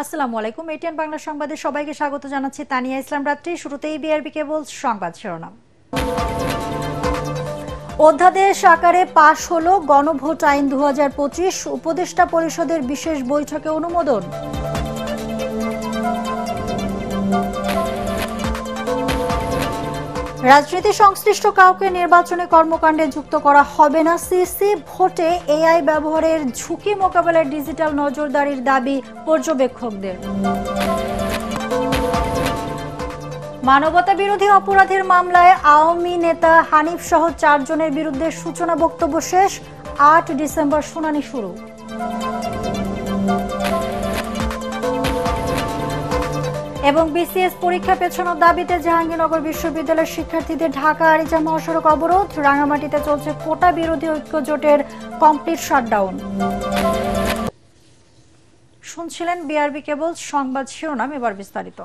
আসসালামু আলাইকুম। এটিএন বাংলা সংবাদে সবাইকে স্বাগত জানাচ্ছি তানিয়া ইসলাম রাত্রি। শুরুতেই বিআরবি কেবল সংবাদ শিরোনাম। অধ্যাদেশ আকারে পাশ হলো গণভোট আইন 2025, উপদেষ্টা পরিষদের বিশেষ বৈঠকে অনুমোদন। রাজনীতি সংশ্লিষ্ট কাউকে নির্বাচনী কর্মকাণ্ডে যুক্ত করা হবে না। সিসি ভোটে এআই ব্যবহারের ঝুঁকি মোকাবেলায় ডিজিটাল নজরদারির দাবি পর্যবেক্ষকদের। মানবতা বিরোধী অপরাধের মামলায় আওয়ামী নেতা হানিফ সহ 4 জনের বিরুদ্ধে সূচনা বক্তব্য শেষ। 8 ডিসেম্বর শুনানি শুরু। এবং বিসিএস পরীক্ষা পেছানোর দাবিতে জাহাঙ্গীরনগর বিশ্ববিদ্যালয়ের শিক্ষার্থীদের ঢাকা আরিচা মহাসড়ক অবরোধ। রাঙামাটিতে চলছে কোটা বিরোধী ঐক্য জোটের কমপ্লিট শাটডাউন। শুনছিলেন বিআরবি কেবল সংবাদ শিরোনাম, এবার বিস্তারিত।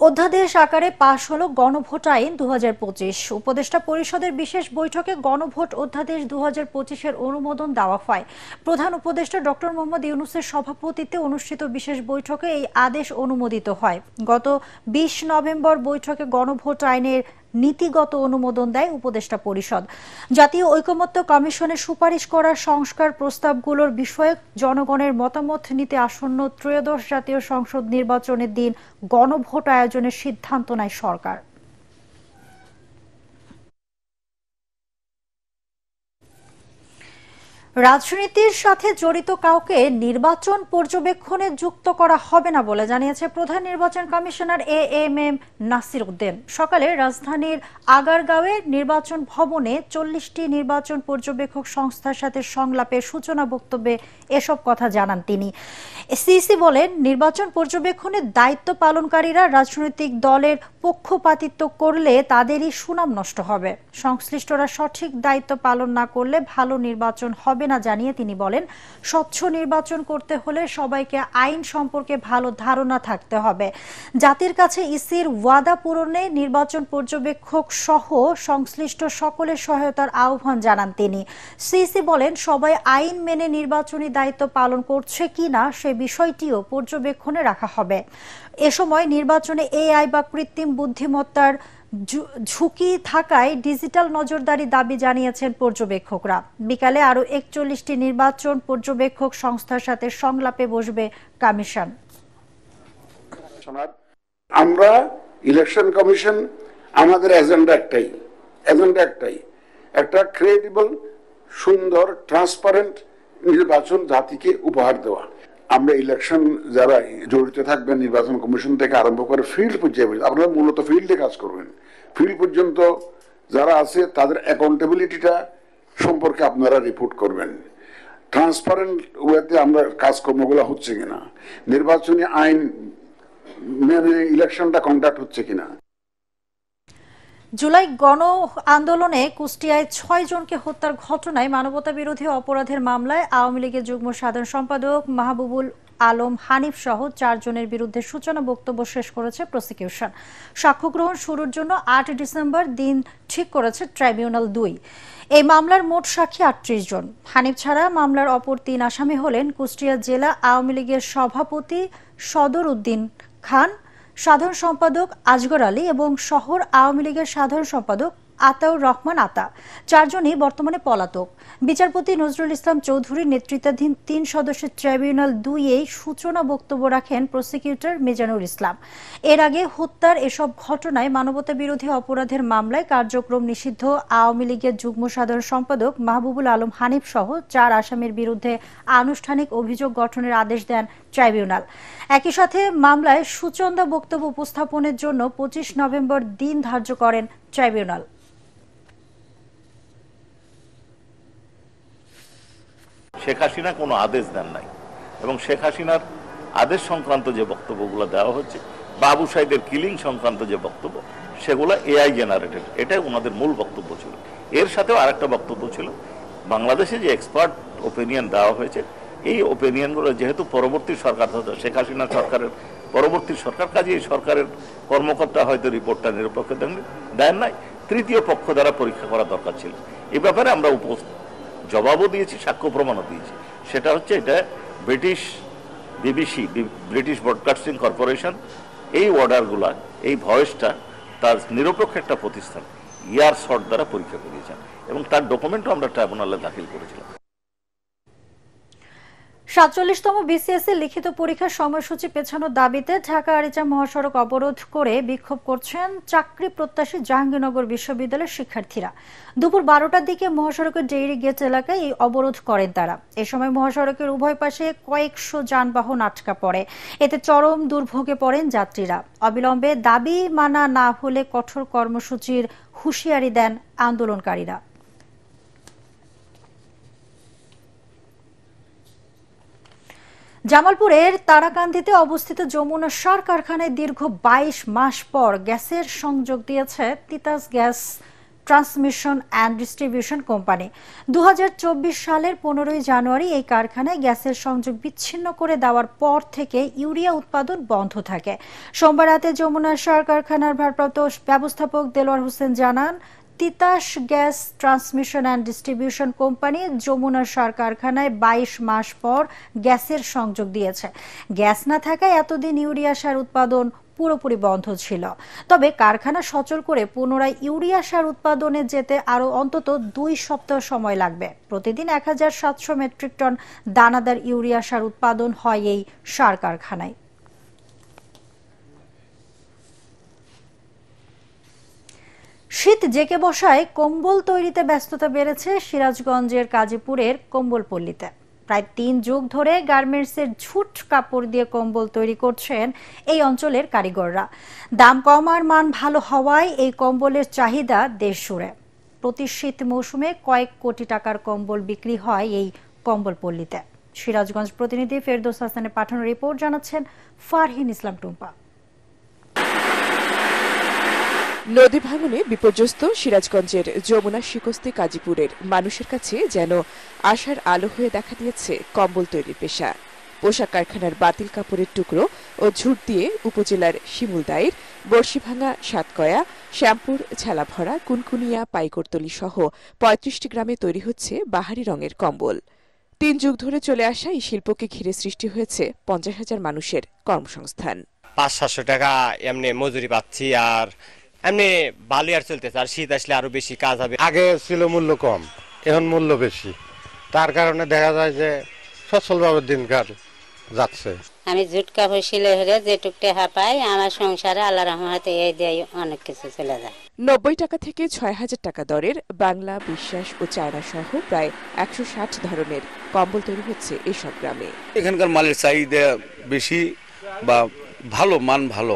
অধ্যাদেশ আকারে পাশ হলো গণভোট আইন 2025। উপদেষ্টা পরিষদের বিশেষ বৈঠকে গণভোট অধ্যাদেশ 2025-এর অনুমোদন দেওয়া হয়। প্রধান উপদেষ্টা ডক্টর মোহাম্মদ ইউনূসের সভাপতিত্বে অনুষ্ঠিত বিশেষ বৈঠকে এই আদেশ অনুমোদিত হয়। গত 20 নভেম্বর বৈঠকে গণভোট আইনের নীতিগত অনুমোদন দেয় উপদেষ্টা পরিষদ। জাতীয় ঐকমত্য কমিশনের সুপারিশ করা সংস্কার প্রস্তাবগুলোর বিষয়ে জনগণের মতামত নিতে আসন্ন ত্রয়োদশ জাতীয় সংসদ নির্বাচনের দিন গণভোট আয়োজনের সিদ্ধান্ত নেয় সরকার। রাজনীতির সাথে জড়িত কাউকে নির্বাচন পর্যবেক্ষণে যুক্ত করা হবে না বলে জানিয়েছে প্রধান নির্বাচন কমিশনার এএমএম নাসির উদ্দিন। সকালে রাজধানীর আগারগাঁওয়ে নির্বাচন ভবনে 40টি নির্বাচন পর্যবেক্ষক সংস্থার সাথে সংলাপের সূচনা বক্তব্যে এসব কথা জানান তিনি। সিসি বলেন, নির্বাচন পর্যবেক্ষণের দায়িত্ব পালনকারীরা রাজনৈতিক দলের পক্ষপাতিত্ব করলে তাদেরই সুনাম নষ্ট হবে। সংশ্লিষ্টরা সঠিক দায়িত্ব পালন না করলে ভালো নির্বাচন হবে না জানিয়ে তিনি বলেন, স্বচ্ছ নির্বাচন করতে হলে সবাইকে আইন সম্পর্কে ভালো ধারণা থাকতে হবে। জাতির কাছে ইসির ওয়াদা পূরণে নির্বাচন পর্যবেক্ষক সহ সংশ্লিষ্ট সকলের সহায়তার আহ্বান জানান তিনি। সিসি বলেন, সবাই আইন মেনে নির্বাচনী দায়িত্ব পালন করছে কিনা সে বিষয়টিও পর্যবেক্ষণে রাখা হবে। এ সময় নির্বাচনে এআই বা কৃত্রিম বুদ্ধিমত্তার ঝুঁকি থাকায় ডিজিটাল নজরদারি দাবি জানিয়েছেন পর্যবেক্ষকরা। বিকালে আরো 41টি নির্বাচন পর্যবেক্ষক সংস্থার সাথে সংলাপে বসবে কমিশন। আমরা ইলেকশন কমিশন আমাদের এজেন্ডা একটাই, একটা ক্রেডিবল, সুন্দর, ট্রান্সপারেন্ট নির্বাচন জাতিকে উপহার দেওয়া। আমরা ইলেকশন যারা জড়িত থাকবেন নির্বাচন কমিশন থেকে আরম্ভ করে ফিল্ড পর্যায়ে, আপনারা মূলত ফিল্ডে কাজ করবেন। ফিল্ড পর্যন্ত যারা আছে তাদের অ্যাকাউন্টেবিলিটিটা সম্পর্কে আপনারা রিপোর্ট করবেন। ট্রান্সপারেন্ট ওয়েতে আমরা কাজকর্মগুলো হচ্ছে কিনা, নির্বাচনী আইন মেনে ইলেকশনটা কন্ডাক্ট হচ্ছে কিনা। জুলাই গণ আন্দোলনে কুষ্টিয়ায় 6 জনকে হত্যার ঘটনায় মানবতা বিরোধী অপরাধের মামলায় আওয়ামী লীগের যুগ্ম সাধারণ সম্পাদক মাহবুবুল আলম হানিফ সহ 4 জনের বিরুদ্ধে সূচনা বক্তব্য শেষ করেছে প্রসিকিউশন। সাক্ষ্য গ্রহণ শুরুর জন্য 8 ডিসেম্বর দিন ঠিক করেছে ট্রাইব্যুনাল 2। এই মামলার মোট সাক্ষী 38 জন। হানিফ ছাড়া মামলার অপর 3 আসামি হলেন কুষ্টিয়া জেলা আওয়ামী লীগের সভাপতি সদর উদ্দিন খান, সাধারণ সম্পাদক আজগর আলী এবং শহর আওয়ামী লীগের সাধারণ সম্পাদক আতাউর রহমান আতা। 4 জনই বর্তমানে পলাতক। বিচারপতি নজরুল ইসলাম চৌধুরীর নেতৃত্বাধীন 3 সদস্যের ট্রাইব্যুনাল 2-এই সূচনা বক্তব্য রাখেন প্রসিকিউটর মিজানুর ইসলাম। এর আগে হত্যার এসব ঘটনায় মানবতা বিরোধী অপরাধের মামলায় কার্যক্রম নিষিদ্ধ আওয়ামী লীগের যুগ্ম সাধারণ সম্পাদক মাহবুবুল আলম হানিফ সহ 4 আসামির বিরুদ্ধে আনুষ্ঠানিক অভিযোগ গঠনের আদেশ দেন ট্রাইব্যুনাল। একই সাথে মামলায় সুচন্দা বক্তব্য উপস্থাপনের জন্য 25 নভেম্বর দিন ধার্য করেন ট্রাইব্যুনাল। শেখ হাসিনা কোনো আদেশ দেন নাই এবং শেখ হাসিনার আদেশ সংক্রান্ত যে বক্তব্যগুলো দেওয়া হচ্ছে, বাবু সাইদের কিলিং সংক্রান্ত যে বক্তব্য, সেগুলো এআই জেনারেটেড, এটাই ওনাদের মূল বক্তব্য ছিল। এর সাথেও আরেকটা বক্তব্য ছিল, বাংলাদেশে যে এক্সপার্ট ওপিনিয়ন দেওয়া হয়েছে, এই ওপিনিয়নগুলো যেহেতু পরবর্তী সরকার, শেখ হাসিনা সরকারের পরবর্তী সরকার, কাজে এই সরকারের কর্মকর্তা হয়তো রিপোর্টটা নিরপেক্ষ দেন নাই, তৃতীয় পক্ষ দ্বারা পরীক্ষা করা দরকার ছিল। এই ব্যাপারে আমরা জবাবও দিয়েছি, সাক্ষ্য প্রমাণও দিয়েছি। সেটা হচ্ছে, এটা British BBC, British broadcasting corporation, এই অর্ডারগুলা, এই ভয়েসটা তার নিরপেক্ষ একটা প্রতিষ্ঠান ইয়ার শর্ট দ্বারা পরীক্ষা করিয়েছেন এবং তার ডকুমেন্টও আমরা ট্রাইব্যুনালে দাখিল করেছিলাম। ৪৭তম বিসিএসসি লিখিত পরীক্ষার সময়সূচি পেছানোর দাবিতে ঢাকা আরিচা মহাসড়ক অবরোধ করে বিক্ষোভ করছেন চাকরি প্রত্যাশী জাহাঙ্গীরনগর বিশ্ববিদ্যালয়ের শিক্ষার্থীরা। দুপুর ১২টার দিকে মহাসড়কের ডেইরি গেট এলাকায় এই অবরোধ করেন তারা। এ সময় মহাসড়কের উভয় পাশে কয়েকশো যানবাহন আটকা পড়ে। এতে চরম দুর্ভোগে পড়েন যাত্রীরা। অবিলম্বে দাবি মানা না হলে কঠোর কর্মসূচির হুঁশিয়ারি দেন আন্দোলনকারীরা। জামালপুরের তারাকান্দিতে অবস্থিত যমুনা সার কারখানায় দীর্ঘ ২২ মাস পর গ্যাসের সংযোগ দিয়েছে Titas gas transmission and distribution company. ২০২৪ সালের ১৫ই জানুয়ারি এই কারখানায় গ্যাসের সংযোগ বিচ্ছিন্ন করে দেওয়ার পর থেকে ইউরিয়া উৎপাদন বন্ধ থাকে। সোমবার রাতে যমুনা সার কারখানার ভারপ্রাপ্ত ব্যবস্থাপক দেলোয়ার হোসেন জানান, Titas gas transmission and distribution company Jamuna সার কারখানায় ২২ মাস পর গ্যাসের সংযোগ দিয়েছে। গ্যাস না থাকায় এতদিন ইউরিয়া সার উৎপাদন পুরোপুরি বন্ধ ছিল। তবে কারখানা সচল করে পুনরায় ইউরিয়া সার উৎপাদনে যেতে আরও অন্তত ২ সপ্তাহ সময় লাগবে। প্রতিদিন ১৭০০ মেট্রিক টন দানাদার ইউরিয়া সার উৎপাদন হয় এই সার কারখানায়। শীত জেঁকে বসায় কম্বল তৈরিতে ব্যস্ততা বেড়েছে সিরাজগঞ্জের কাজীপুরের কম্বলপল্লীতে। প্রায় ৩ যুগ ধরে গার্মেন্টসের ঝুট কাপড় দিয়ে কম্বল তৈরি করছেন এই অঞ্চলের কারিগররা। দাম কম আর মান ভালো হওয়ায় এই কম্বলের চাহিদা দেশ জুড়ে। প্রতি শীত মৌসুমে কয়েক কোটি টাকার কম্বল বিক্রি হয় এই কম্বলপল্লীতে। সিরাজগঞ্জ প্রতিনিধি ফেরদৌস হাসানের পাঠানো রিপোর্ট জানাচ্ছেন ফারহিন ইসলাম টুম্পা। নদী ভাঙনে বিপর্যস্ত সিরাজগঞ্জের যমুনা শিকস্তি কাজীপুরের মানুষের কাছে যেন আশার আলো হয়ে দেখা দিয়েছে কম্বল তৈরির পেশা। পোশাক কারখানার বাতিল কাপড়ের টুকরো ও ঝুট দিয়ে উপজেলার শিমুলদাইর, বর্ষিভাঙা, সাতকয়া, শ্যামপুর, ঝালাভরা, কুনকুনিয়া, পাইকরতলি সহ ৩৫টি গ্রামে তৈরি হচ্ছে বাহারি রঙের কম্বল। ৩ যুগ ধরে চলে আসা এই শিল্পকে ঘিরে সৃষ্টি হয়েছে ৫০,০০০ মানুষের কর্মসংস্থান। ৫০০ টাকা এমনি মজুরি পাচ্ছি, আর এমনি ভালো আর চলতেছে। আর শীত আসলে আরো বেশি কাজ হবে। আগে ছিল মূল্য কম, এখন মূল্য বেশি, তার কারণে দেখা যায় যে সচ্ছলভাবে দিনকাল যাচ্ছে। আমি জুট কাপড় সিলাই হলে যেটুক টাকা পাই আমার সংসারে আল্লাহর রহমতে এই দিয়ে অনেক কিছু চলে যায়। ৯০ টাকা থেকে ৬,০০০ টাকা দরের বাংলা, বিশ্বাস ও চায়না সহ প্রায় ১৬০ ধরনের কম্বল তৈরি হচ্ছে এসব গ্রামে। এখানকার মালের চাহিদা বেশি বা ভালো মান ভালো,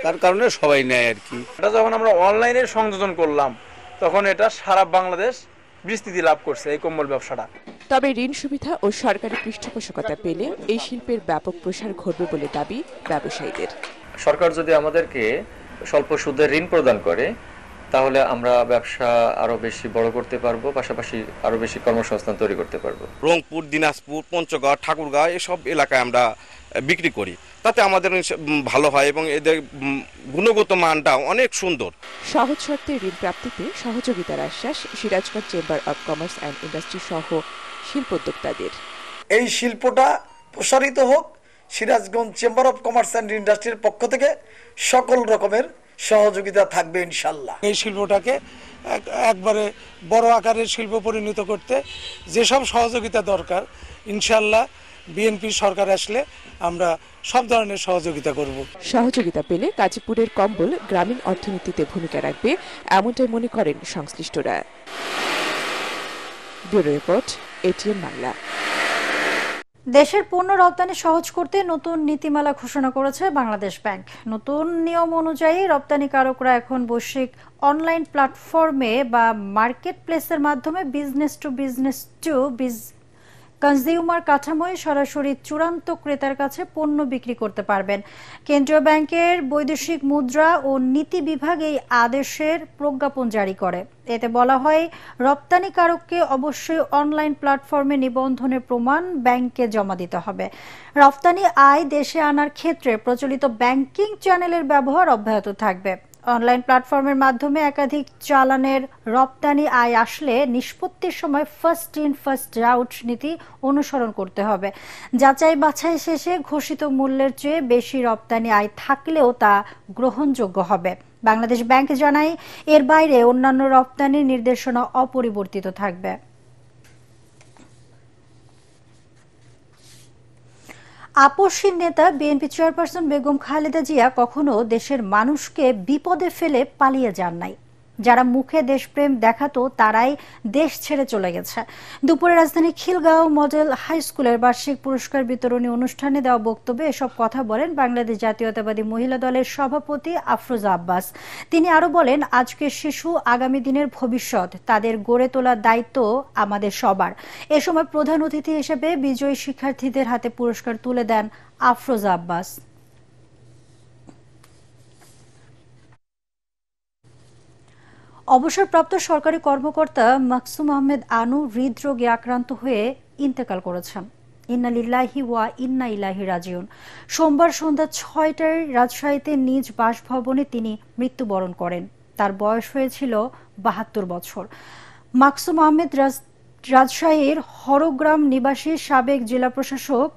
তার কারণে সবাই নেয় আর কি। এটা যখন আমরা অনলাইনে সংযোজন করলাম তখন এটা সারা বাংলাদেশ বিস্তৃতি লাভ করছে এই কম্বল ব্যবসাটা। তবে ঋণ সুবিধা ও সরকারি পৃষ্ঠপোষকতা পেলে এই শিল্পের ব্যাপক প্রসার ঘটবে বলে দাবি ব্যবসায়ীদের। সরকার যদি আমাদেরকে স্বল্প সুদের ঋণ প্রদান করে তাহলে আমরা ব্যবসা আরো বেশি বড় করতে পারবো, পাশাপাশি আরো বেশি কর্মসংস্থান তৈরি করতে পারবো। রংপুর, দিনাজপুর, পঞ্চগড়, ঠাকুরগাঁও এসব এলাকায় আমরা বিক্রি করি, তাতে আমাদের ভালো হয় এবং এদের গুণগত মানটা অনেক সুন্দর। সহজ শর্তে ঋণ প্রাপ্তিতে সহযোগিতার আশ্বাস Sirajganj chamber of commerce and industry সহ শিল্পোদ্যোক্তাদের। এই শিল্পটা প্রসারিত হোক, Sirajganj chamber of commerce and ইন্ডাস্ট্রির পক্ষ থেকে সকল রকমের সহযোগিতা থাকবে ইনশাল্লাহ। এই শিল্পটাকে একবারে বড় আকারের শিল্প পরিণত করতে যেসব সহযোগিতা দরকার ইনশাল্লাহ বিএনপি সরকার আসলে আমরা সব ধরনের সহযোগিতা করব। সহযোগিতা পেলে গাজীপুরের কম্বল গ্রামীণ অর্থনীতিতে ভূমিকা রাখবে এমনটাই মনে করেন সংশ্লিষ্টরা। Bureau report, ATN Bangla. দেশের পণ্য রপ্তানি সহজ করতে নতুন নীতিমালা ঘোষণা করেছে বাংলাদেশ ব্যাংক। নতুন নিয়ম অনুযায়ী রপ্তানিকারকরা এখন বৈশ্বিক অনলাইন প্ল্যাটফর্মে বা মার্কেট প্লেসের মাধ্যমে বিজনেস টু কনজিউমার কাঠামোয় সরাসরি চূড়ান্ত ক্রেতার কাছে পণ্য বিক্রি করতে পারবেন। কেন্দ্রীয় ব্যাংকের বৈদেশিক মুদ্রা ও নীতি বিভাগ এই আদেশের প্রজ্ঞাপন জারি করে। এতে বলা হয়, রপ্তানিকারককে অবশ্যই অনলাইন প্ল্যাটফর্মে নিবন্ধনের প্রমাণ ব্যাংকে জমা দিতে হবে। রপ্তানি আয় দেশে আনার ক্ষেত্রে প্রচলিত ব্যাংকিং চ্যানেলের ব্যবহার অব্যাহত থাকবে। অনলাইন প্ল্যাটফর্মের মাধ্যমে একাধিক চালানের রপ্তানি আয় আসলে নিষ্পত্তির সময় ফার্স্ট ইন ফার্স্ট আউট নীতি অনুসরণ করতে হবে। যাচাই বাছাই শেষে ঘোষিত মূল্যের চেয়ে বেশি রপ্তানি আয় থাকলেও তা গ্রহণযোগ্য হবে। বাংলাদেশ ব্যাংক জানায়, এর বাইরে অন্যান্য রপ্তানির নির্দেশনা অপরিবর্তিত থাকবে। আপসহীন নেতা বিএনপি চেয়ারপারসন বেগম খালেদা জিয়া কখনো দেশের মানুষকে বিপদে ফেলে পালিয়ে যান নাই। যারা মুখে দেশপ্রেম দেখাতো তারাই দেশ ছেড়ে চলে গেছে। দুপুরে রাজধানীর খিলগাঁও মডেল হাই স্কুলের বার্ষিক পুরস্কার বিতরণী অনুষ্ঠানে দেওয়া বক্তব্যে এসব কথা বলেন বাংলাদেশ জাতীয়তাবাদী মহিলা দলের সভাপতি আফরোজা আব্বাস। তিনি আরো বলেন, আজকের শিশু আগামী দিনের ভবিষ্যৎ, তাদের গড়ে তোলার দায়িত্ব আমাদের সবার। এ সময় প্রধান অতিথি হিসেবে বিজয়ী শিক্ষার্থীদের হাতে পুরস্কার তুলে দেন আফরোজা আব্বাস। অবসরপ্রাপ্ত সরকারি কর্মকর্তা মাকসুম আহমেদ আনু হৃদরোগে আক্রান্ত হয়ে ইন্তেকাল করেছেন। ইন্না লিল্লাহি ওয়া ইন্না ইলাইহি রাজিউন। সোমবার সন্ধ্যা ৬টায় রাজশাহীতে নিজ বাসভবনে তিনি মৃত্যুবরণ করেন। তার বয়স হয়েছিল ৭২ বছর। মাকসুম আহমেদ রাজশাহীর হরগ্রাম নিবাসী সাবেক জেলা প্রশাসক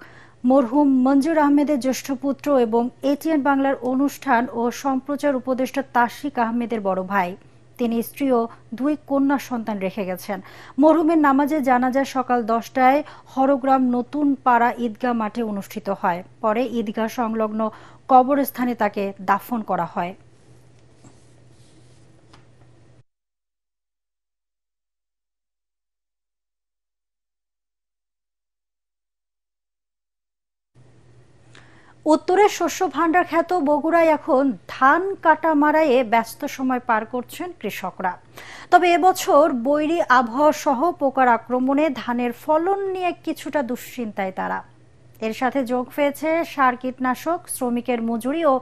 মরহুম মঞ্জুর আহমেদের জ্যেষ্ঠ পুত্র এবং এটিএন বাংলার অনুষ্ঠান ও সম্প্রচার উপদেষ্টা তাশরিক আহমেদের বড় ভাই। তিনি স্ত্রী ও 2 কন্যা সন্তান রেখে গেছেন। মরহুমের নামাজে জানাজা সকাল 10টায় হরগ্রাম নতুন পাড়া ঈদগাহ মাঠে অনুষ্ঠিত হয়। পরে ঈদগাহ সংলগ্ন কবরস্থানে তাকে দাফন করা হয়। উত্তরের শস্য ভাণ্ডার খ্যাত বগুড়ায় এখন ধান কাটা মারাইয়ে ব্যস্ত সময় পার করছেন কৃষকরা। তবে এবছর বৈরী আবহাওয়া সহ পোকার আক্রমণে ধানের ফলন নিয়ে কিছুটা দুশ্চিন্তায় তারা। এর সাথে যোগ হয়েছে সার, কীটনাশক, শ্রমিকের মজুরি ও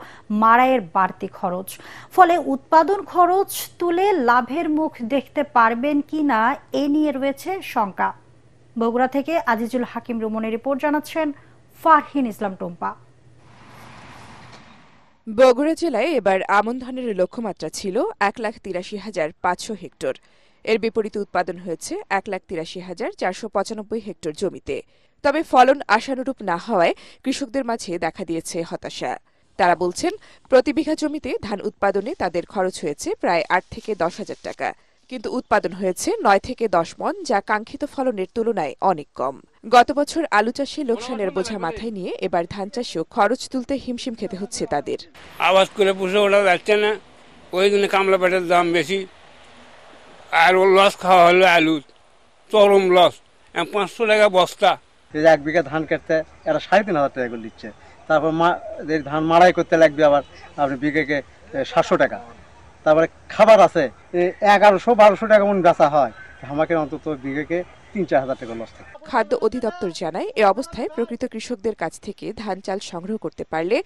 মারাইয়ের বাড়তি খরচ। ফলে উৎপাদন খরচ তুলে লাভের মুখ দেখতে পারবেন কিনা এ নিয়ে রয়েছে শঙ্কা। বগুড়া থেকে আজিজুল হাকিম রুমনের রিপোর্ট, জানাচ্ছেন ফারহিন ইসলাম টুম্পা। বগুড়া জেলায় এবার আমন ধানের লক্ষ্যমাত্রা ছিল 1,83,500 হেক্টর। এর বিপরীতে উৎপাদন হয়েছে 1,83,495 হেক্টর জমিতে। তবে ফলন আশানুরূপ না হওয়ায় কৃষকদের মাঝে দেখা দিয়েছে হতাশা। তারা বলছেন, প্রতি বিঘা জমিতে ধান উৎপাদনে তাদের খরচ হয়েছে প্রায় 8 থেকে 10,000 টাকা, কিন্তু উৎপাদন হয়েছে 9 থেকে 10 মণ, যা কাঙ্ক্ষিত ফলনের তুলনায় অনেক কম। গত বছর আলু চাষে লোকসানের বোঝা মাথায় নিয়ে এবার ধান চাষেও খরচ তুলতে হিমশিম খেতে হচ্ছে তাদের। আওয়াজ করে পুষে ওঠা যাচ্ছে না, ওই জন্য কামলা পেটের দাম বেশি, আর লস খাওয়া হলো আলু, চরম লস। 500 টাকা বস্তা। 1 বিঘা ধান কাটতে এরা 3,500 টাকা করে দিচ্ছে। তারপর ধান মাড়াই করতে লাগবে আবার আপনি বিঘাকে 700 টাকা। তারপরে খাবার আছে 1100-1200 টাকা মন বেচা হয়। আমাকে অন্তত বিঘাকে 3-4 হাজার টাকা লস থাকে। খাদ্য অধিদপ্তর জানায়, এ অবস্থায় প্রকৃত কৃষকদের কাছ থেকে ধান চাল সংগ্রহ করতে পারলে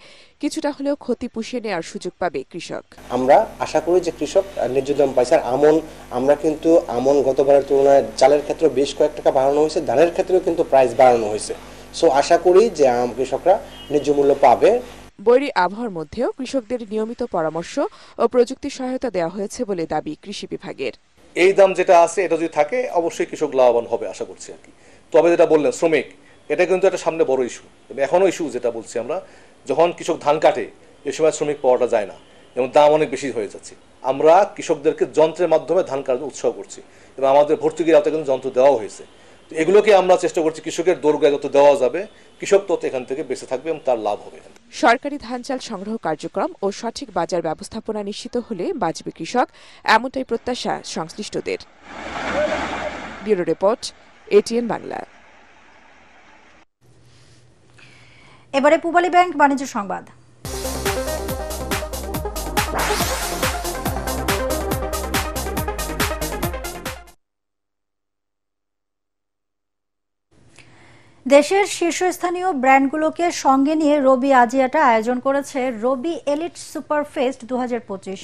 কিছুটা হলেও ক্ষতি পুষিয়ে নেওয়ার সুযোগ পাবে কৃষক। আমরা আশা করি যে কৃষক ন্যায্য দাম পাইছে। আমন আমরা কিন্তু আমন গতবারের তুলনায় চালের ক্ষেত্রে বেশ কয়েক টাকা বাড়ানো হয়েছে, ধানের ক্ষেত্রেও কিন্তু প্রাইস বাড়ানো হয়েছে। সো আশা করি যে কৃষকরা ন্যায্য মূল্য পাবে। বৈরী আবহাওয়ার মধ্যেও কৃষকদের নিয়মিত পরামর্শ ও প্রযুক্তি সহায়তা দেওয়া হয়েছে বলে দাবি কৃষি বিভাগের। এই দাম যেটা আছে এটা যদি থাকে অবশ্যই কৃষক লাভবান হবে আশা করছি আর কি। তবে যেটা বললেন শ্রমিক, এটা কিন্তু একটা সামনে বড় ইস্যু, এখনো ইস্যু যেটা বলছি আমরা, যখন কৃষক ধান কাটে এ সময় শ্রমিক পাওয়াটা যায় না এবং দাম অনেক বেশি হয়ে যাচ্ছে। আমরা কৃষকদেরকে যন্ত্রের মাধ্যমে ধান কাটাতে উৎসাহ করছি এবং আমাদের ভর্তুকির আওতায় কিন্তু যন্ত্র দেওয়া হয়েছে। এগুলোকে আমরা চেষ্টা করছি কৃষকের দোরগোড়ায় যত দেওয়া যাবে কৃষক তত এখান থেকে বেঁচে থাকবে এবং তার লাভ হবে। সরকারি ধান চাল সংগ্রহ কার্যক্রম ও সঠিক বাজার ব্যবস্থাপনা নিশ্চিত হলে বাঁচবে কৃষক, এমনটাই প্রত্যাশা সংশ্লিষ্টদের। Bureau report, ATN Bangla. এবারে পূবালী ব্যাংক বাণিজ্য সংবাদ। দেশের শীর্ষস্থানীয় ব্র্যান্ডগুলোকে সঙ্গে নিয়ে রবি আজিয়াটা আয়োজন করেছে রবি এলিট সুপার ফেস্ট 2025।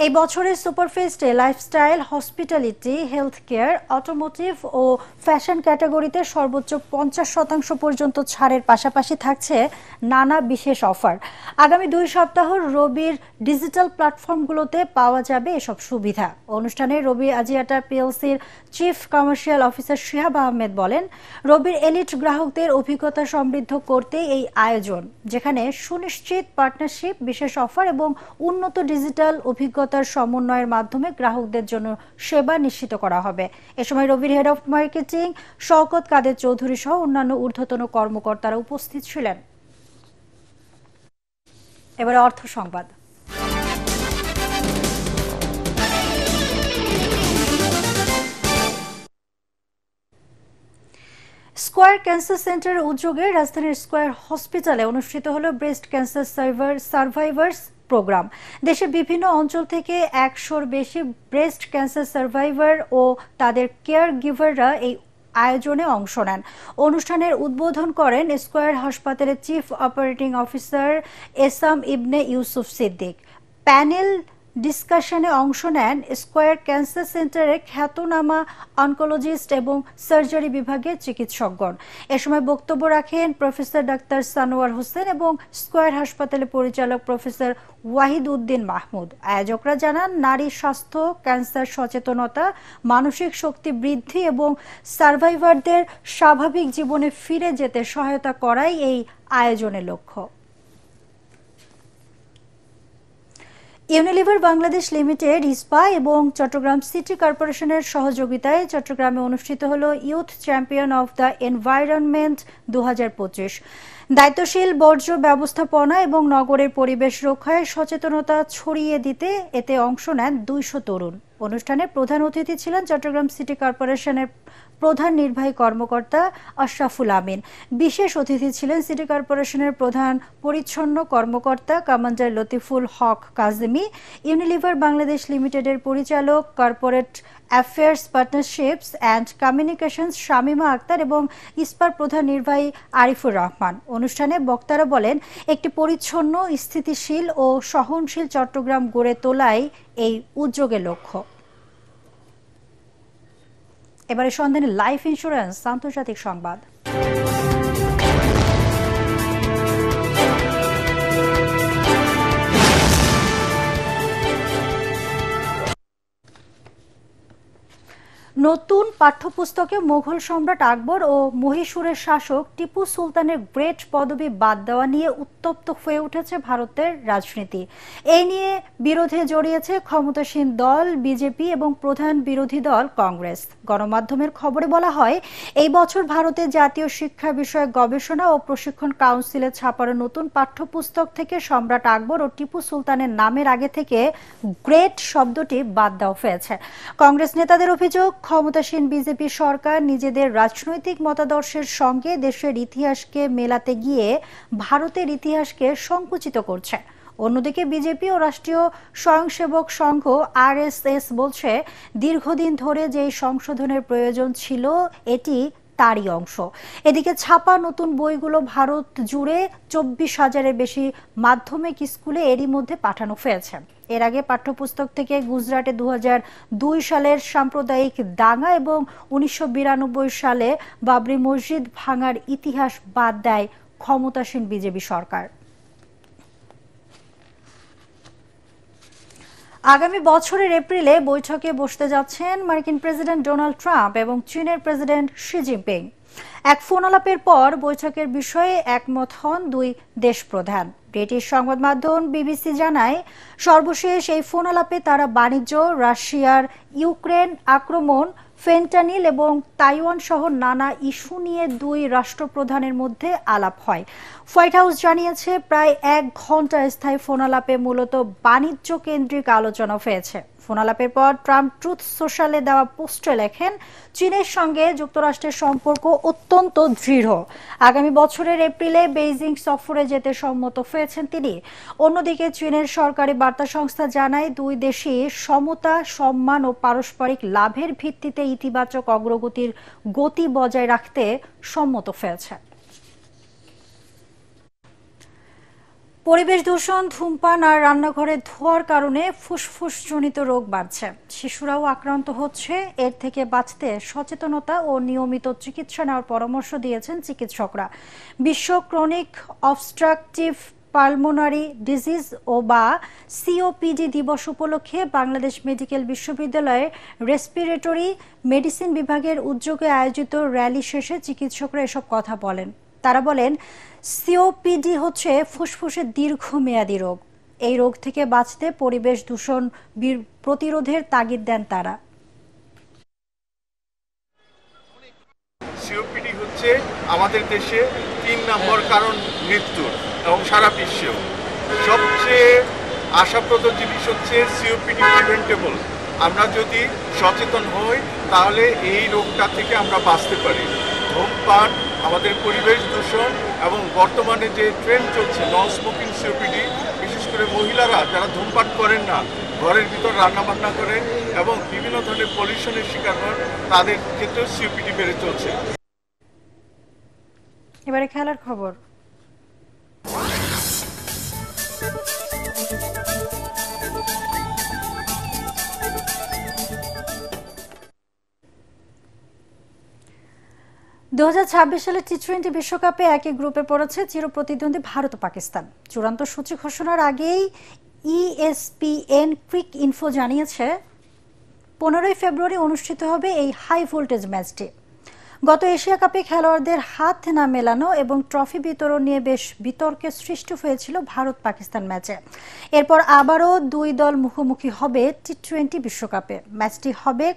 এই বছরের সুপারফেস্টে lifestyle, hospitality, health care, automotive ও ফ্যাশন ক্যাটাগরিতে সর্বোচ্চ 50% পর্যন্ত ছাড়ের পাশাপাশি থাকছে নানা বিশেষ অফার। আগামী 2 সপ্তাহ রবির ডিজিটাল প্ল্যাটফর্মগুলোতে পাওয়া যাবে এসব সুবিধা। অনুষ্ঠানে রবি আজিয়াটা পিএলসির chief commercial officer Shihab Ahmed বলেন, রবির এলিট গ্রাহকদের অভিজ্ঞতা সমৃদ্ধ করতে এই আয়োজন, যেখানে সুনিশ্চিত পার্টনারশিপ, বিশেষ অফার এবং উন্নত ডিজিটাল অভিজ্ঞতার সমন্বয়ের মাধ্যমে গ্রাহকদের জন্য সেবা নিশ্চিত করা হবে। এ সময় রবির হেড অফ মার্কেটিং শওকত কাদের চৌধুরী সহ অন্যান্য ঊর্ধ্বতন কর্মকর্তারা উপস্থিত ছিলেন। এবারে অর্থ সংবাদ। স্কয়ার ক্যান্সার সেন্টারের উদ্যোগে রাজধানীর স্কয়ার হসপিটালে অনুষ্ঠিত হলো ব্রেস্ট ক্যান্সার সার্ভাইভার্স প্রোগ্রাম। দেশের বিভিন্ন অঞ্চল থেকে 100-র বেশি ব্রেস্ট ক্যান্সার সার্ভাইভার ও তাদের কেয়ার গিভাররা এই আয়োজনে অংশ নেন। অনুষ্ঠানের উদ্বোধন করেন স্কয়ার হাসপাতালের চিফ অপারেটিং অফিসার এসাম ইবনে ইউসুফ সিদ্দিক। প্যানেল ডিসকাশনে অংশ নেন স্কয়ার ক্যান্সার সেন্টারের খ্যাতনামা অনকোলজিস্ট এবং সার্জারি বিভাগের চিকিৎসকগণ। এ সময় বক্তব্য রাখেন প্রফেসর ডাক্তার সানোয়ার হোসেন এবং স্কয়ার হাসপাতালের পরিচালক প্রফেসর ওয়াহিদ উদ্দিন মাহমুদ। আয়োজকরা জানান, নারী স্বাস্থ্য, ক্যান্সার সচেতনতা, মানসিক শক্তি বৃদ্ধি এবং সার্ভাইভারদের স্বাভাবিক জীবনে ফিরে যেতে সহায়তা করাই এই আয়োজনের লক্ষ্য। ইউনিলিভার বাংলাদেশ লিমিটেড, ইস্পা এবং চট্টগ্রাম সিটি কর্পোরেশনের সহযোগিতায় চট্টগ্রামে অনুষ্ঠিত হল youth champion of the environment 2025। দায়িত্বশীল বর্জ্য ব্যবস্থাপনা এবং নগরের পরিবেশ রক্ষায় সচেতনতা ছড়িয়ে দিতে এতে অংশ নেন 200 তরুণ। অনুষ্ঠানে প্রধান অতিথি ছিলেন চট্টগ্রাম সিটি কর্পোরেশনের প্রধান নির্বাহী কর্মকর্তা আশরাফুল আমিন। বিশেষ অতিথি ছিলেন সিটি কর্পোরেশনের প্রধান পরিচ্ছন্ন কর্মকর্তা কমান্ডার লতিফুল হক কাজেমি, ইউনিলিভার বাংলাদেশ লিমিটেডের পরিচালক corporate affairs, partnerships and communications Shamima Akter এবং ইস্পার প্রধান নির্বাহী আরিফুর রহমান। অনুষ্ঠানে বক্তারা বলেন, একটি পরিচ্ছন্ন, স্থিতিশীল ও সহনশীল চট্টগ্রাম গড়ে তোলাই এই উদ্যোগের লক্ষ্য। এবারে সন্ধানে লাইফ ইন্স্যুরেন্স আন্তর্জাতিক সংবাদ। নতুন পাঠ্যপুস্তকে মুঘল সম্রাট আকবর ও মহীশূরের শাসক টিপু সুলতানের গ্রেট পদবি বাদ দেওয়া নিয়ে উত্তপ্ত হয়ে উঠেছে ভারতের রাজনীতি। এই নিয়ে বিরোধে জড়িয়েছে ক্ষমতাসীন দল বিজেপি এবং প্রধান বিরোধী দল কংগ্রেস। গণমাধ্যমের খবরে বলা হয়, এই বছর ভারতের জাতীয় শিক্ষা বিষয়ক গবেষণা ও প্রশিক্ষণ কাউন্সিলে ছাপানো নতুন পাঠ্যপুস্তক থেকে সম্রাট আকবর ও টিপু সুলতানের নামের আগে থেকে গ্রেট শব্দটি বাদ দেওয়া হয়েছে। কংগ্রেস নেতাদের অভিযোগ, ক্ষমতাসীন বিজেপি সরকার নিজেদের রাজনৈতিক মতাদর্শের সঙ্গে দেশের ইতিহাসকে মেলাতে গিয়ে ভারতের ইতিহাসকে সংকুচিত করছে। অন্যদিকে বিজেপি ও রাষ্ট্রীয় স্বয়ংসেবক সংঘ আরএসএস বলছে, দীর্ঘদিন ধরে যেই সংশোধনের প্রয়োজন ছিল এটি তারই অংশ। এদিকে ছাপা নতুন বইগুলো ভারত জুড়ে 24,000-এর বেশি মাধ্যমিক স্কুলে এরই মধ্যে পাঠানো হয়েছে। এর আগে পাঠ্যপুস্তক থেকে গুজরাটে 2002 সালের সাম্প্রদায়িক দাঙ্গা এবং 1992 সালে বাবরি মসজিদ ভাঙার ইতিহাস বাদ দেয় ক্ষমতাসীন বিজেপি সরকার। আগামী বছরের এপ্রিলে বৈঠকে বসতে যাচ্ছেন মার্কিন প্রেসিডেন্ট ডোনাল্ড ট্রাম্প এবং চীনের প্রেসিডেন্ট শি জিনপিং। এক ফোনালাপের পর বৈঠকের বিষয়ে একমত হন দুই দেশ প্রধান। ব্রিটিশ সংবাদ মাধ্যম বিবিসি জানায়, সর্বশেষ এই ফোনালাপে তারা বাণিজ্য, রাশিয়ার ইউক্রেন আক্রমণ, ফেন্টানিল এবং তাইওয়ান সহ নানা ইস্যু নিয়ে দুই রাষ্ট্রপ্রধানের মধ্যে আলাপ হয়। হোয়াইট হাউস জানিয়েছে, প্রায় 1 ঘন্টা স্থায়ী ফোনালাপে মূলত বাণিজ্য কেন্দ্রিক আলোচনা হয়েছে। ফোনালাপের পর ট্রাম্প ট্রুথ সোশ্যালে দেওয়া পোস্টে লেখেন, চীনের সঙ্গে যুক্তরাষ্ট্রের সম্পর্ক অত্যন্ত দৃঢ়। আগামী বছরের এপ্রিলে বেইজিং সফরে যেতে সম্মত হয়েছেন তিনি। অন্যদিকে চীনের সরকারি বার্তা সংস্থা জানায়, দুই দেশই সমতা, সম্মান ও পারস্পরিক লাভের ভিত্তিতে ইতিবাচক অগ্রগতির গতি বজায় রাখতে সম্মত হয়েছে। পরিবেশ দূষণ, ধূমপান আর রান্নাঘরে ধোঁয়ার কারণে ফুসফুসজনিত রোগ বাড়ছে। শিশুরাও আক্রান্ত হচ্ছে। এর থেকে বাঁচতে সচেতনতা ও নিয়মিত চিকিৎসা নেওয়ার পরামর্শ দিয়েছেন চিকিৎসকরা। বিশ্ব ক্রনিক অবস্ট্রাকটিভ পালমোনারি ডিজিজ ও বা সিওপিডি দিবস উপলক্ষে বাংলাদেশ মেডিকেল বিশ্ববিদ্যালয়ের রেসপিরেটরি মেডিসিন বিভাগের উদ্যোগে আয়োজিত র্যালি শেষে চিকিৎসকরা এসব কথা বলেন। তারা বলেন, সিওপিডি হচ্ছে ফুসফুসের দীর্ঘমেয়াদী রোগ। এই রোগ থেকে বাঁচতে পরিবেশ দূষণ প্রতিরোধের তাগিদ দেন তারা। সিওপিডি হচ্ছে আমাদের দেশে 3 নম্বর কারণ মৃত্যুর এবং সারা বিশ্বেও। সবচেয়ে আশাপ্রদ জিনিস হচ্ছে সিওপিডি প্রিভেন্টেবল। আমরা যদি সচেতন হই তাহলে এই রোগটা থেকে আমরা বাঁচতে পারি। ধূমপান, আমাদের পরিবেশ দূষণ এবং বর্তমানে যে ট্রেন্ড চলছে নন স্মোকিং সিওপিডি, বিশেষ করে মহিলারা যারা ধূমপান করেন না, ঘরের ভিতর রান্নাবান্না করেন এবং বিভিন্ন ধরনের পলিউশনের শিকার হন, তাদের ক্ষেত্রেও সিওপিডি বেড়ে চলছে। এবারে খেলার খবর। সালে টি-20 বিশ্বকাপে একই গ্রুপে পড়েছে চিরপ্রতিদ্বন্দ্বী ভারত ও পাকিস্তান। চূড়ান্ত সূচি ঘোষণার আগেই ESPN কুইক ইনফো জানিয়েছে 15 ফেব্রুয়ারি অনুষ্ঠিত হবে এই হাই ভোল্টেজ ম্যাচটি। গত এশিয়া কাপে খেলোয়াড়দের হাত না মেলানো এবং ট্রফি বিতরণ নিয়ে বেশ বিতর্কের সৃষ্টি হয়েছিল ভারত পাকিস্তান ম্যাচে। এরপর আবারও দুই দল মুখোমুখি হবে টি-20 বিশ্বকাপে। ম্যাচটি হবে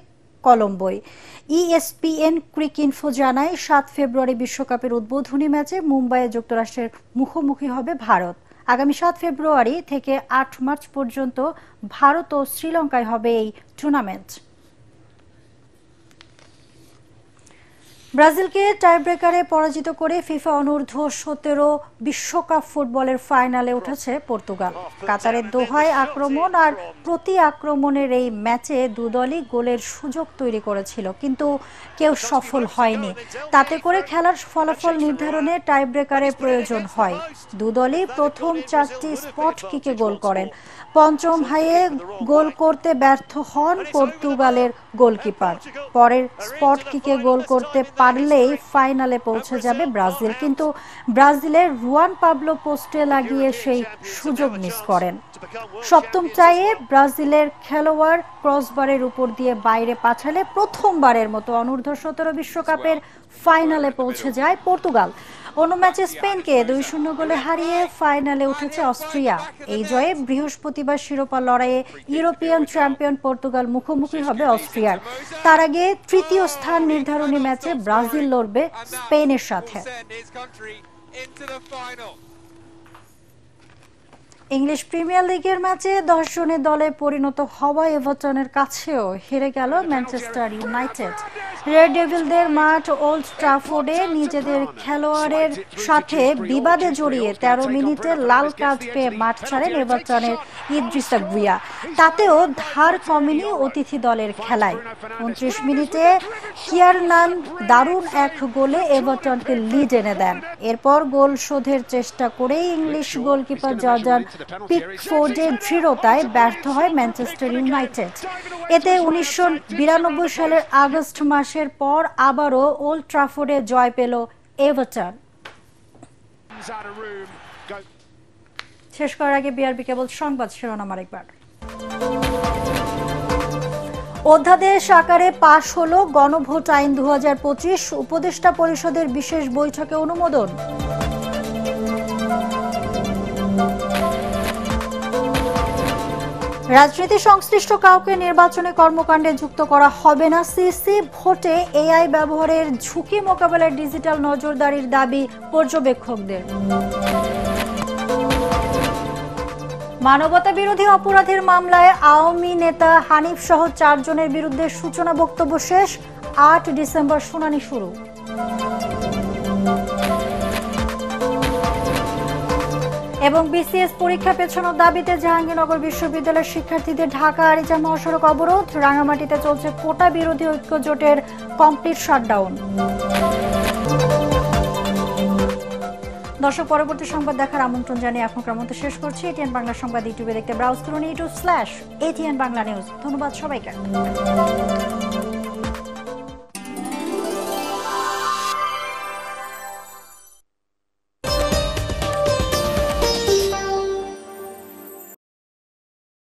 কলম্বোয়। ESPN কুইক ইনফো জানায় 7 ফেব্রুয়ারি বিশ্বকাপের উদ্বোধনী ম্যাচে মুম্বাইয়ে যুক্তরাষ্ট্রের মুখোমুখি হবে ভারত। আগামী 7 ফেব্রুয়ারি থেকে 8 মার্চ পর্যন্ত ভারত ও শ্রীলঙ্কায় হবে এই টুর্নামেন্ট। ব্রাজিলকে টাইব্রেকারে পরাজিত করে ফিফা অনূর্ধ্ব 17 বিশ্বকাপ ফুটবলের ফাইনালে উঠেছে পর্তুগাল। কাতারের দোহায় আক্রমণ আর প্রতি আক্রমণের এই ম্যাচে দুদলই গোলের সুযোগ তৈরি করেছিল, কিন্তু কেউ সফল হয়নি। তাতে করে খেলার ফলাফল নির্ধারণে টাইব্রেকারের প্রয়োজন হয়। দুদলই প্রথম 4টি স্পট কিকে গোল করেন। পঞ্চম হাইয়ে গোল করতে ব্যর্থ হন পর্তুগালের গোলকিপার। পরের স্পট কিকে গোল করতে পারলেই ফাইনালে পৌঁছে যাবে ব্রাজিল, কিন্তু ব্রাজিলের রুয়ান পাবলো পোস্টে লাগিয়ে সেই সুযোগ মিস করেন। সপ্তম চাইয়ে ব্রাজিলের খেলোয়াড় ক্রসবারের উপর দিয়ে বাইরে পাঠালে প্রথমবারের মতো অনূর্ধ্ব 17 বিশ্বকাপের ফাইনালে পৌঁছে যায় পর্তুগাল। অন্য ম্যাচে স্পেনকে 2-0 গোলে হারিয়ে ফাইনালে উঠেছে অস্ট্রিয়া। এই জয়ে বৃহস্পতিবার শিরোপা লড়াইয়ে ইউরোপিয়ান চ্যাম্পিয়ন পর্তুগাল মুখোমুখি হবে অস্ট্রিয়ার। তার আগে তৃতীয় স্থান নির্ধারণী ম্যাচে ব্রাজিল লড়বে স্পেনের সাথে। ইংলিশ প্রিমিয়ার লিগের ম্যাচে 10 জনের দলে পরিণত হওয়া এভারটনের কাছেও হেরে গেল ম্যানচেস্টার ইউনাইটেড। রেড ডেভিলদের মাঠ ওল্ড ট্রাফোর্ডে নিজেদের খেলোয়াড়ের সাথে বিবাদে জড়িয়ে 13 মিনিটে লাল কার্ড পেয়ে মাঠ ছাড়েন এভারটনের ইদ্রিসা গুইয়া। তাতেও ধার কমেনি অতিথি দলের খেলায়। 29 মিনিটে কিয়ারনান দারুণ এক গোলে এভারটনকে লিড এনে দেন। এরপর গোল শোধের চেষ্টা করেই ইংলিশ গোলকিপার জর্ডান পিকফোর্ডের দৃঢ়তায় ব্যর্থ হয় ম্যানচেস্টার ইউনাইটেড। এতে 1992 সালের আগস্ট মাসের পর আবারও ওল্ড ট্রাফোর্ডে জয় পেল এভারটন। শেষ করার আগে বিআরবি কেবল সংবাদ শিরোনাম আরেকবার। অধ্যাদেশ আকারে পাশ হলো গণভোট আইন 2025, উপদেষ্টা পরিষদের বিশেষ বৈঠকে অনুমোদন। রাজনীতি সংশ্লিষ্ট কাউকে নির্বাচনী কর্মকাণ্ডে যুক্ত করা হবে না। সিসি ভোটে এআই ব্যবহারের ঝুঁকি মোকাবেলায় ডিজিটাল নজরদারির দাবি পর্যবেক্ষকদের। মানবতা বিরোধী অপরাধের মামলায় আওয়ামী নেতা হানিফ সহ 4 জনের বিরুদ্ধে সূচনা বক্তব্য শেষ। 8 ডিসেম্বর শুনানি শুরু। এবং বিসিএস পরীক্ষা পেছানোর দাবিতে জাহাঙ্গীরনগর বিশ্ববিদ্যালয়ের শিক্ষার্থীদের ঢাকা আরিচা মহাসড়ক অবরোধ। রাঙামাটিতে চলছে কোটা বিরোধী ঐক্য জোটের কমপ্লিট শাটডাউন। দর্শক, পরবর্তী সংবাদ দেখার আমন্ত্রণ জানিয়ে এখনকার মতো শেষ করছি। এটিএন বাংলা সংবাদ ইউটিউবে দেখতে ব্রাউজ করুন youtube/ATN বাংলা নিউজ। ধন্যবাদ সবাইকে।